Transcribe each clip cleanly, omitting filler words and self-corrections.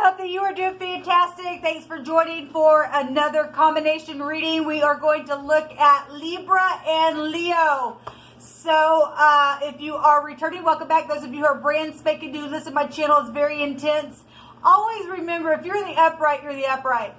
hope that you are doing fantastic. Thanks for joining for another combination reading. We are going to look at Libra and Leo. So if you are returning, welcome back. Those of you who are brand spanking new, listen, my channel is very intense. Always remember, if you're in the upright, you're the upright.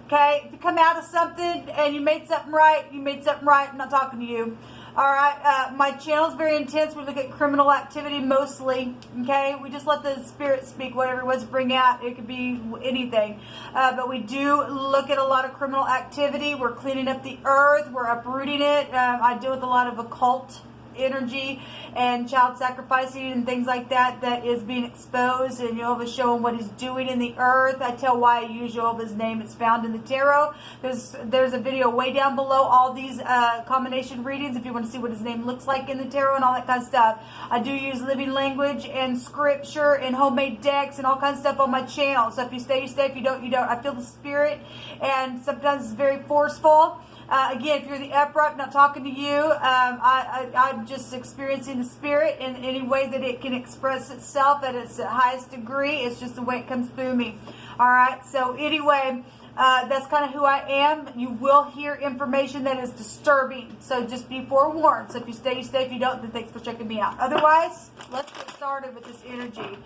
Okay? If you come out of something and you made something right, you made something right. I'm not talking to you. All right, my channel is very intense. We look at criminal activity mostly, okay? We just let the spirit speak, whatever it was to bring out. It could be anything. But we do look at a lot of criminal activity. We're cleaning up the earth. We're uprooting it. I deal with a lot of occult energy and child sacrificing and things like that that is being exposed, and Jehovah's showing what he's doing in the earth. I tell why I use Jehovah's name. It's found in the tarot. There's a video way down below all these combination readings if you want to see what his name looks like in the tarot and all that kind of stuff. I do use living language and scripture and homemade decks and all kinds of stuff on my channel. So if you stay, you stay. If you don't, you don't. I feel the spirit, and sometimes it's very forceful. Again, if you're the upright, I'm not talking to you. I'm just experiencing the spirit in any way that it can express itself at its highest degree. It's just the way it comes through me. All right. So anyway, that's kind of who I am. You will hear information that is disturbing. So just be forewarned. So if you stay, you stay. If you don't, then thanks for checking me out. Otherwise, let's get started with this energy.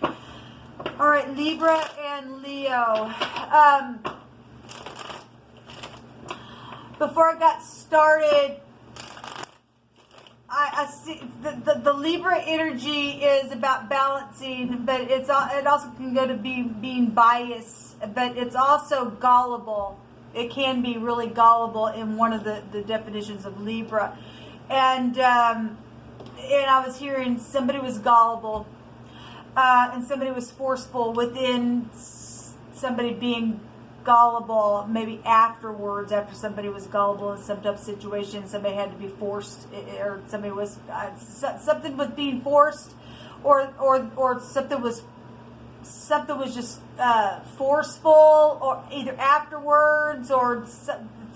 All right, Libra and Leo. Before I got started, I see the Libra energy is about balancing, but it also can go to being biased, but it's also gullible. It can be really gullible in one of the definitions of Libra. And I was hearing somebody was gullible, and somebody was forceful within somebody being gullible, maybe afterwards, after somebody was gullible in some type of situation, somebody had to be forced, or somebody was something was being forced, or something was just forceful, or either afterwards, or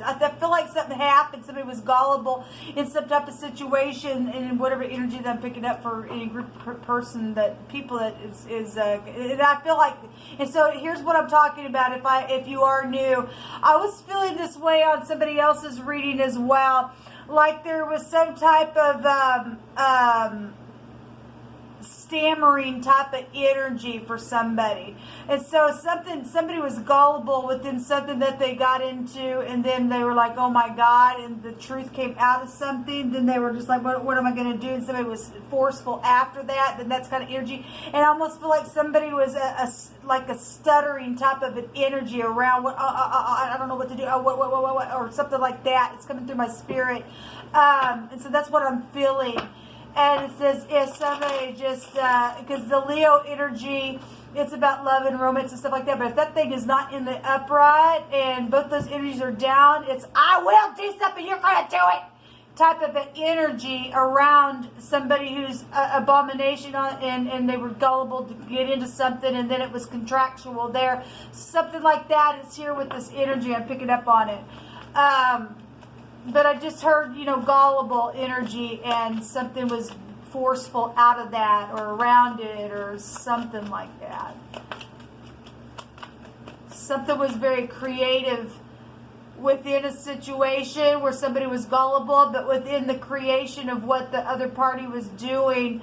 I feel like something happened. Somebody was gullible in some type of situation, and in whatever energy that I'm picking up for any group person, that people that is and I feel like, and so here's what I'm talking about. If you are new, I was feeling this way on somebody else's reading as well, like there was some type of stammering type of energy for somebody, and so somebody was gullible within something that they got into, and then they were like, oh my God, and the truth came out of something, then they were just like, what am I going to do? And somebody was forceful after that, then that's kind of energy. And I almost feel like somebody was like a stuttering type of an energy around what I don't know what to do, what, or something like that. It's coming through my spirit, and so that's what I'm feeling. And it says, if somebody just, because the Leo energy, it's about love and romance and stuff like that. But if that thing is not in the upright and both those energies are down, it's, I will do something, you're going to do it, type of an energy around somebody who's abomination on, and they were gullible to get into something, and then it was contractual there. Something like that is here with this energy. I'm picking up on it. But I just heard, gullible energy, and something was forceful out of that or around it or something like that. Something was very creative within a situation where somebody was gullible, but within the creation of what the other party was doing,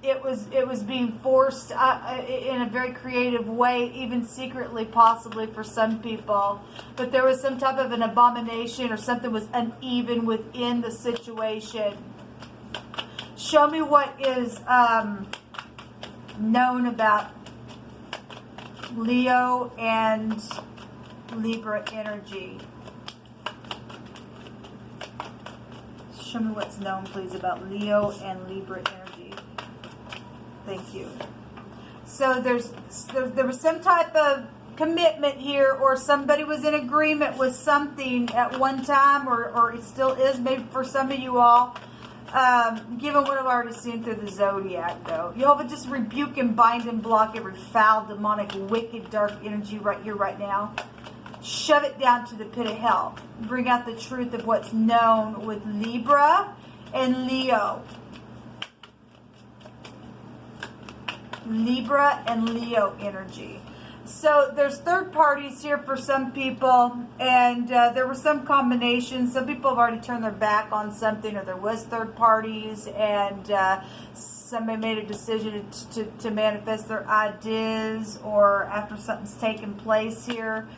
it was being forced in a very creative way, even secretly, possibly for some people. But there was some type of an abomination, or something was uneven within the situation. Show me what is known about Leo and Libra energy. Show me what's known, please, about Leo and Libra energy. Thank you. So there was some type of commitment here, or somebody was in agreement with something at one time, or it still is, maybe for some of you all, given what I've already seen through the zodiac, though. Jehovah, just rebuke and bind and block every foul, demonic, wicked, dark energy right here, right now. Shove it down to the pit of hell. Bring out the truth of what's known with Libra and Leo. Libra and Leo energy. So there's third parties here for some people, and there were some combinations. Some people have already turned their back on something, or there was third parties, and somebody made a decision to manifest their ideas, or after something's taken place here,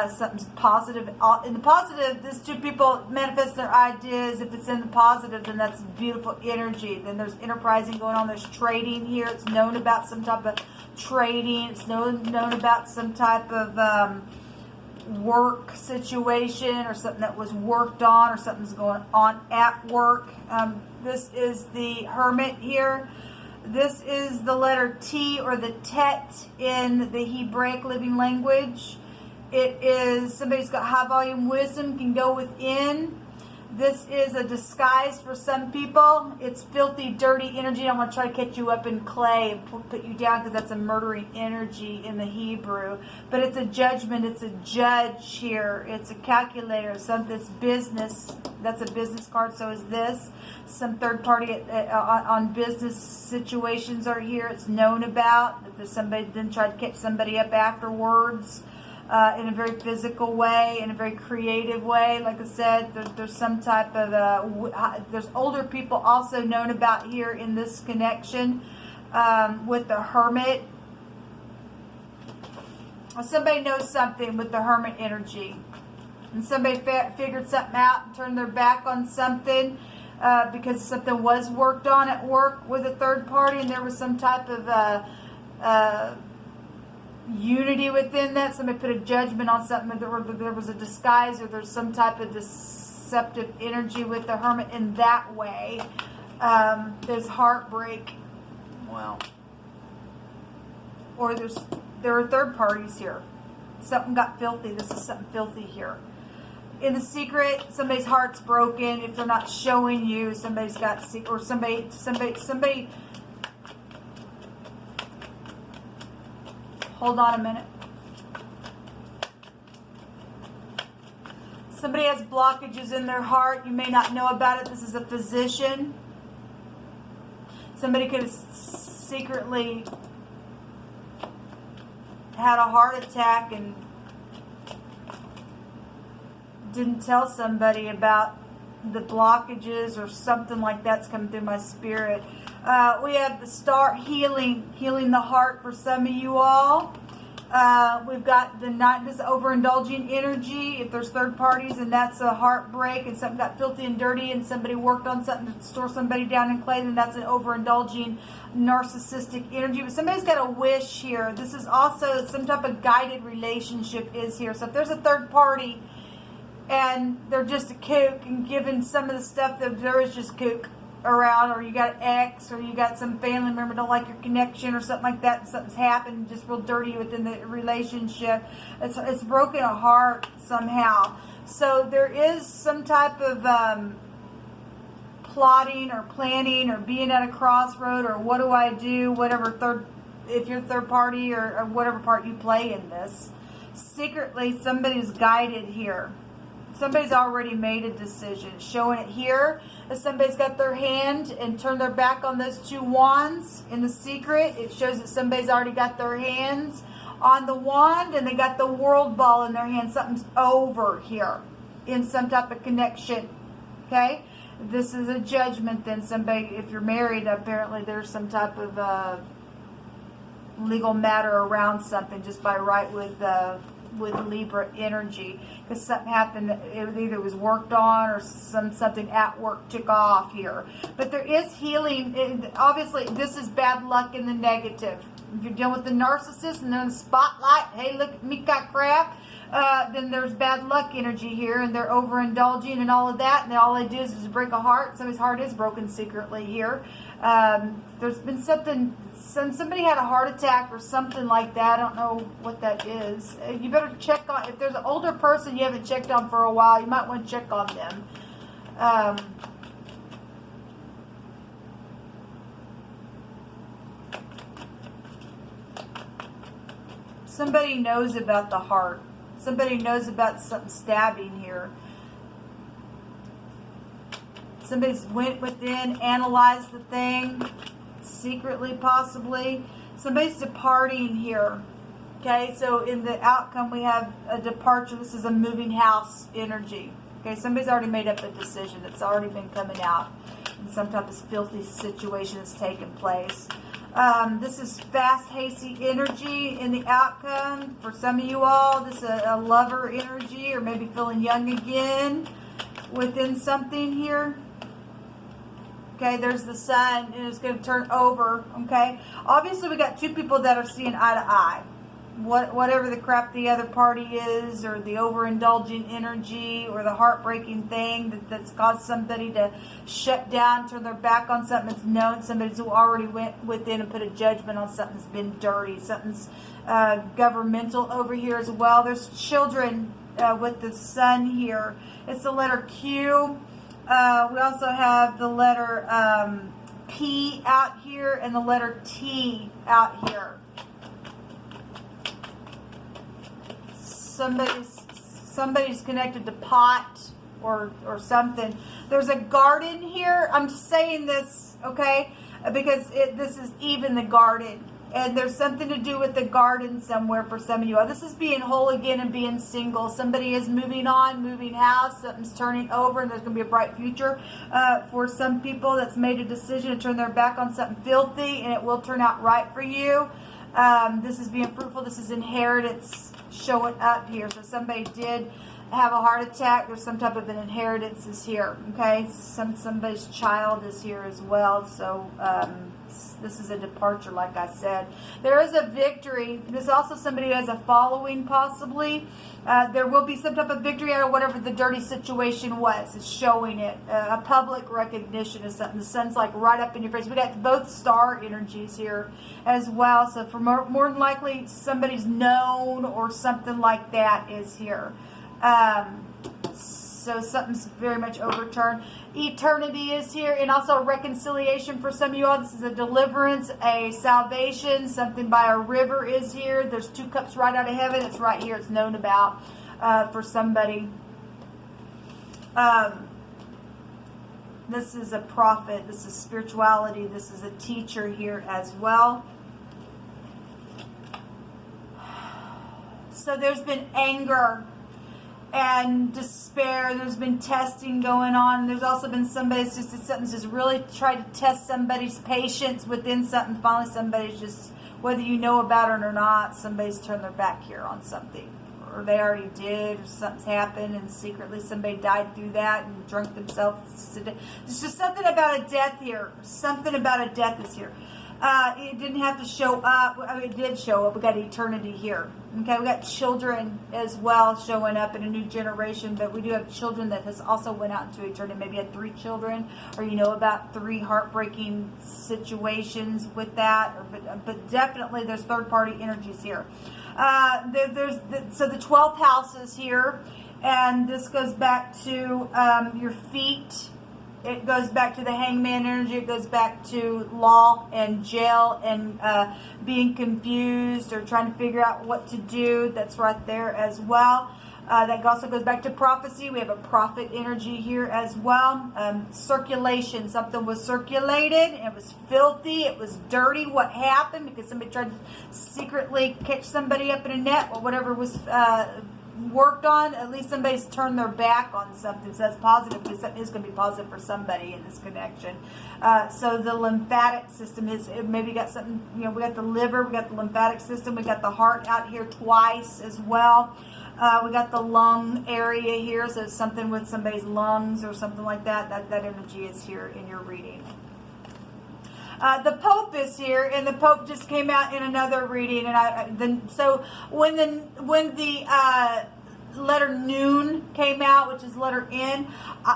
something's positive. In the positive, these two people manifest their ideas. If it's in the positive, then that's beautiful energy. Then there's enterprising going on. There's trading here. It's known about some type of trading. It's known about some type of work situation, or something that was worked on, or something's going on at work. This is the Hermit here. This is the letter T, or the Tet in the Hebraic living language. It is somebody's got high volume wisdom, can go within. This is a disguise for some people. It's filthy, dirty energy. I'm going to try to catch you up in clay and put you down, because that's a murdering energy in the Hebrew. But it's a judgment. It's a judge here. It's a calculator. Something's business. That's a business card. So is this. Some third party on business situations are here. It's known about. That somebody then tried to catch somebody up afterwards. In a very physical way, in a very creative way. Like I said, there's some type of, there's older people also known about here in this connection with the Hermit. Somebody knows something with the Hermit energy. And somebody figured something out and turned their back on something because something was worked on at work with a third party, and there was some type of unity within that. Somebody put a judgment on something. There was a disguise, or there's some type of deceptive energy with the Hermit in that way. There's heartbreak. Well, or there are third parties here. Something got filthy. This is something filthy here. In the secret, somebody's heart's broken. If they're not showing you, somebody's got secret, or somebody. Hold on a minute. Somebody has blockages in their heart. You may not know about it. This is a physician. Somebody could have secretly had a heart attack and didn't tell somebody about the blockages, or something like that's coming through my spirit. We have the star healing the heart for some of you all. We've got the night, this overindulging energy. If there's third parties, and that's a heartbreak, and something got filthy and dirty, and somebody worked on something to store somebody down in clay, then that's an overindulging narcissistic energy. But somebody's got a wish here. This is also some type of guided relationship is here. So if there's a third party and they're just a kook, and given some of the stuff that there is just kook around, or you got an ex, or you got some family member don't like your connection, or something like that, and something's happened just real dirty within the relationship. It's broken a heart somehow. So there is some type of plotting or planning, or being at a crossroad, or what do I do, whatever if you're third party, or whatever part you play in this. Secretly, somebody's guided here. Somebody's already made a decision. Showing it here as somebody's got their hand and turned their back on those two wands. In the secret, it shows that somebody's already got their hands on the wand, and they got the world ball in their hand. Something's over here in some type of connection. Okay? This is a judgment then. Somebody, if you're married, apparently there's some type of legal matter around something just by right with Libra energy, because something happened. It either was worked on, or something at work took off here. But there is healing. Obviously, this is bad luck in the negative. If you're dealing with the narcissist and they're in the spotlight, hey, look at me, got crap. Then there's bad luck energy here, and they're overindulging and all of that, and all they do is break a heart. So his heart is broken secretly here. There's been somebody had a heart attack or something like that. I don't know what that is. You better check on, if there's an older person you haven't checked on for a while, you might want to check on them. Somebody knows about the heart. Somebody knows about something stabbing here. Somebody's went within, analyzed the thing, secretly possibly. Somebody's departing here. Okay, so in the outcome, we have a departure. This is a moving house energy. Okay, somebody's already made up a decision. It's already been coming out. And some type of filthy situation has taken place. This is fast, hasty energy in the outcome. For some of you all, this is a lover energy, or maybe feeling young again within something here. Okay, there's the sun, and it's going to turn over. Okay, obviously we got two people that are seeing eye to eye. Whatever the crap the other party is, or the overindulging energy, or the heartbreaking thing that's caused somebody to shut down, turn their back on something that's known. Somebody's who already went within and put a judgment on something that's been dirty. Something's governmental over here as well. There's children with the sun here. It's the letter Q. We also have the letter P out here and the letter T out here. Somebody's connected to pot or something. There's a garden here. I'm just saying this, okay, because this is even the garden. And there's something to do with the garden somewhere for some of you. This is being whole again and being single. Somebody is moving on, moving house. Something's turning over, and there's going to be a bright future for some people that's made a decision to turn their back on something filthy, and it will turn out right for you. This is being fruitful. This is inheritance showing up here. So somebody did have a heart attack. There's some type of an inheritance is here. Okay, somebody's child is here as well. So this is a departure, like I said. There is a victory. This is also somebody who has a following, possibly. There will be some type of victory out of whatever the dirty situation was. It's showing it. A public recognition is something. The sun's like right up in your face. We got both star energies here as well. So for more than likely, somebody's known or something like that is here. So something's very much overturned. Eternity is here, and also reconciliation for some of you all. This is a deliverance, a salvation. Something by a river is here. There's two cups right out of heaven. It's right here. It's known about for somebody. This is a prophet. This is spirituality. This is a teacher here as well. So there's been anger and despair. There's been testing going on. There's also been something's just really tried to test somebody's patience within something. Finally, somebody's just, whether you know about it or not, somebody's turned their back here on something. Or they already did, or something's happened, and secretly somebody died through that and drunk themselves to death. There's just something about a death here. Something about a death is here. It didn't have to show up. I mean, it did show up. We got eternity here. Okay, we got children as well showing up in a new generation, but we do have children that has also went out into eternity. Maybe had 3 children, or you know about 3 heartbreaking situations with that. But definitely there's third-party energies here. So the 12th house is here, and this goes back to your feet. It goes back to the hangman energy. It goes back to law and jail and being confused or trying to figure out what to do. That's right there as well. That also goes back to prophecy. We have a prophet energy here as well. Circulation. Something was circulated. It was filthy. It was dirty. What happened? Because somebody tried to secretly catch somebody up in a net or whatever was worked on. At least somebody's turned their back on something. So that's positive, because something is going to be positive for somebody in this connection. So the lymphatic system is, maybe got something, you know, we got the liver, we got the lymphatic system, we got the heart out here twice as well. We got the lung area here, so it's something with somebody's lungs or something like that. That energy is here in your reading. The Pope is here, and the Pope just came out in another reading. And so when the letter noon came out, which is letter N,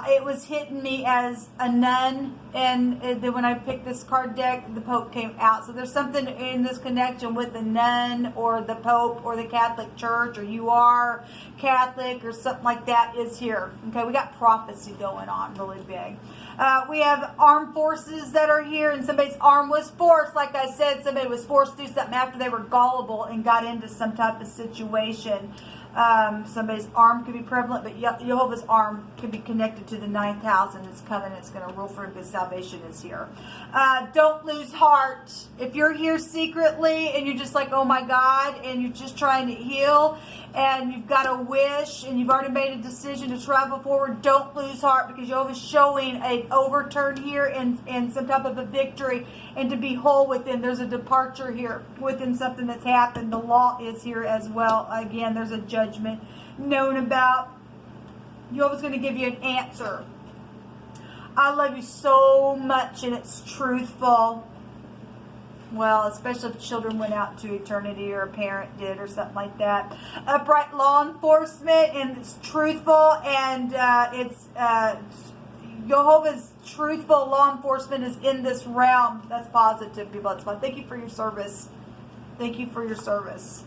it was hitting me as a nun, and then when I picked this card deck, the Pope came out. So there's something in this connection with the nun or the Pope or the Catholic Church, or you are Catholic or something like that is here. Okay, we got prophecy going on really big. We have armed forces that are here, and somebody's arm was forced. Like I said, somebody was forced to do something after they were gullible and got into some type of situation. Somebody's arm could be prevalent, but Jehovah's arm could be connected to the 9th house, and it's coming. It's going to rule for him because salvation is here. Don't lose heart. If you're here secretly and you're just like, oh my God, and you're just trying to heal, and you've got a wish, and you've already made a decision to travel forward, don't lose heart, because Jehovah's showing an overturn here and some type of a victory, and to be whole within. There's a departure here within something that's happened. The law is here as well. Again, there's a judgment known about. Jehovah's going to give you an answer. I love you so much, and it's truthful. Well, especially if children went out to eternity, or a parent did, or something like that. Upright law enforcement, and it's truthful, and Jehovah's truthful law enforcement is in this realm. That's positive, people. That's fine. Thank you for your service. Thank you for your service.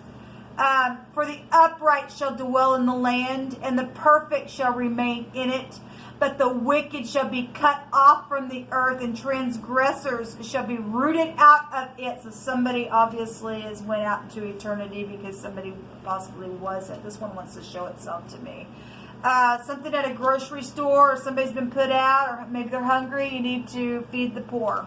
For the upright shall dwell in the land, and the perfect shall remain in it. But the wicked shall be cut off from the earth, and transgressors shall be rooted out of it. So somebody obviously has went out into eternity, because somebody possibly wasn't. This one wants to show itself to me. Something at a grocery store, or somebody's been put out, or maybe they're hungry. You need to feed the poor.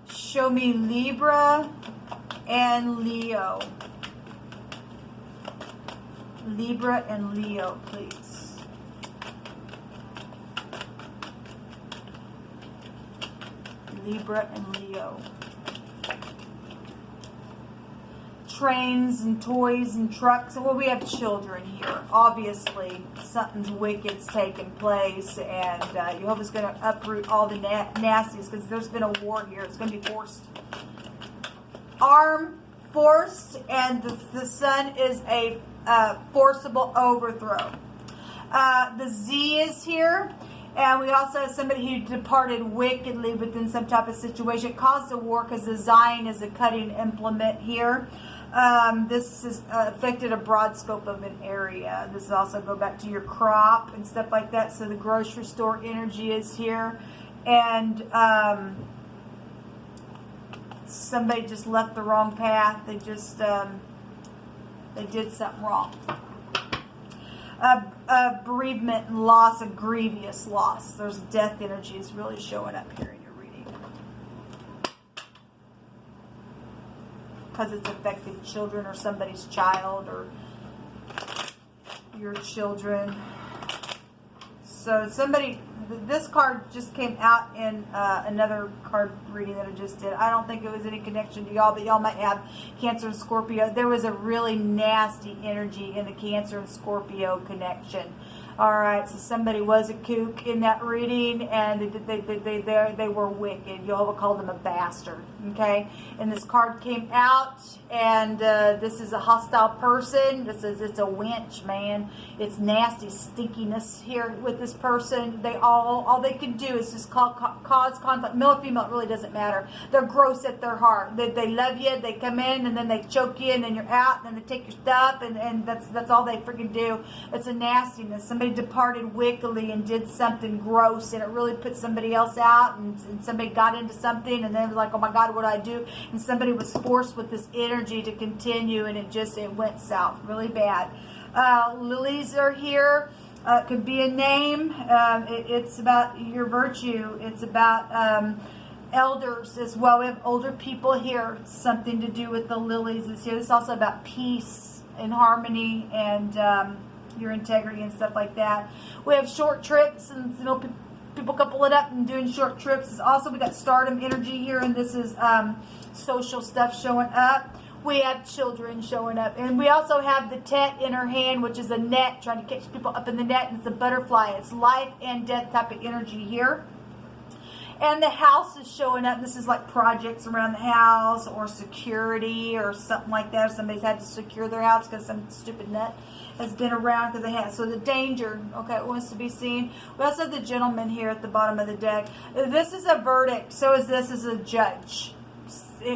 Show me Libra and Leo. Libra and Leo, please. Libra and Leo. Trains and toys and trucks. Well, we have children here. Obviously, something's wicked's taking place, and Jehovah's going to uproot all the nasties, because there's been a war here. It's going to be forced. Arm forced, and the sun is a forcible overthrow. The Z is here. And we also have somebody who departed wickedly within some type of situation. It caused a war, because the Zion is a cutting implement here. This has affected a broad scope of an area. This also go back to your crop and stuff like that. So the grocery store energy is here. And somebody just left the wrong path. They just they did something wrong. Bereavement and loss, a grievous loss. There's death energy is really showing up here in your reading, because it's affected children, or somebody's child, or your children. So somebody, this card just came out in another card reading that I just did. I don't think it was any connection to y'all, but y'all might have Cancer and Scorpio. There was a really nasty energy in the Cancer and Scorpio connection. All right, so somebody was a kook in that reading, and they were wicked. Jehovah called them a bastard, okay? And this card came out, and this is a hostile person. It's a winch, man. It's nasty stinkiness here with this person. All they can do is just cause conflict. Male or female, it really doesn't matter. They're gross at their heart. They love you. They come in, and then they choke you, and then you're out, and then they take your stuff, and that's all they freaking do. It's a nastiness. Somebody departed wickedly and did something gross, and it really put somebody else out, and somebody got into something, and then it was like, oh my God, what do I do? And somebody was forced with this energy to continue, and it went south really bad. Lilies are here. It could be a name. It's about your virtue. It's about elders as well. We have older people here. Something to do with the lilies is here. It's also about peace and harmony, and your integrity and stuff like that. We have short trips, and people couple it up and doing short trips. It's also, we got stardom energy here, and this is social stuff showing up. We have children showing up, and we also have the tet in her hand, which is a net, trying to catch people up in the net, and it's a butterfly. It's life and death type of energy here. And the house is showing up. This is like projects around the house, or security, or something like that. Somebody's had to secure their house because some stupid nut has been around, because they had. So the danger, okay, it wants to be seen. We also have the gentleman here at the bottom of the deck. This is a verdict. So is this as a judge.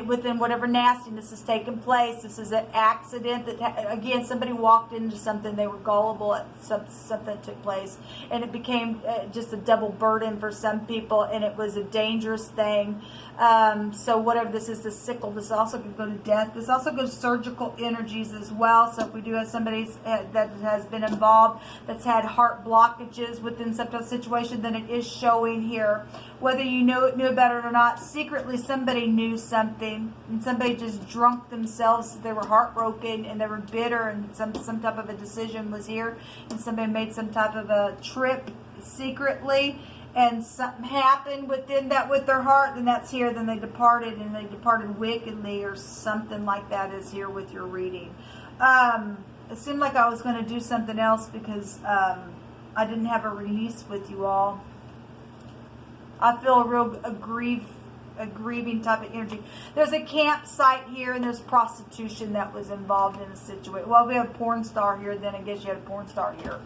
within whatever nastiness has taken place. This is an accident that, again, somebody walked into something. They were gullible at something that took place, and it became just a double burden for some people, and it was a dangerous thing. So whatever this is, the sickle, this also could go to death. This also goes to surgical energies as well. So if we do have somebody that has been involved, that's had heart blockages within some type of situation, then it is showing here. Whether you knew about it or not, secretly somebody knew something, and somebody just drunk themselves. They were heartbroken and they were bitter, and some type of a decision was here, and somebody made some type of a trip secretly, and something happened within that with their heart, and that's here. Then they departed, and they departed wickedly, or something like that is here with your reading. It seemed like I was going to do something else because I didn't have a release with you all. I feel a grieving type of energy. There's a campsite here, and there's prostitution that was involved in a situation. Well, we have a porn star here, then I guess you had a porn star here.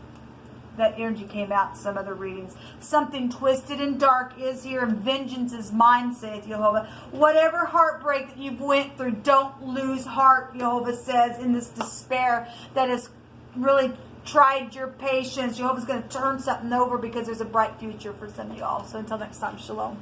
That energy came out in some other readings. Something twisted and dark is here, and vengeance is mine, saith Jehovah. Whatever heartbreak that you've went through, don't lose heart, Jehovah says, in this despair that has really tried your patience. Jehovah's going to turn something over because there's a bright future for some of y'all. So until next time, shalom.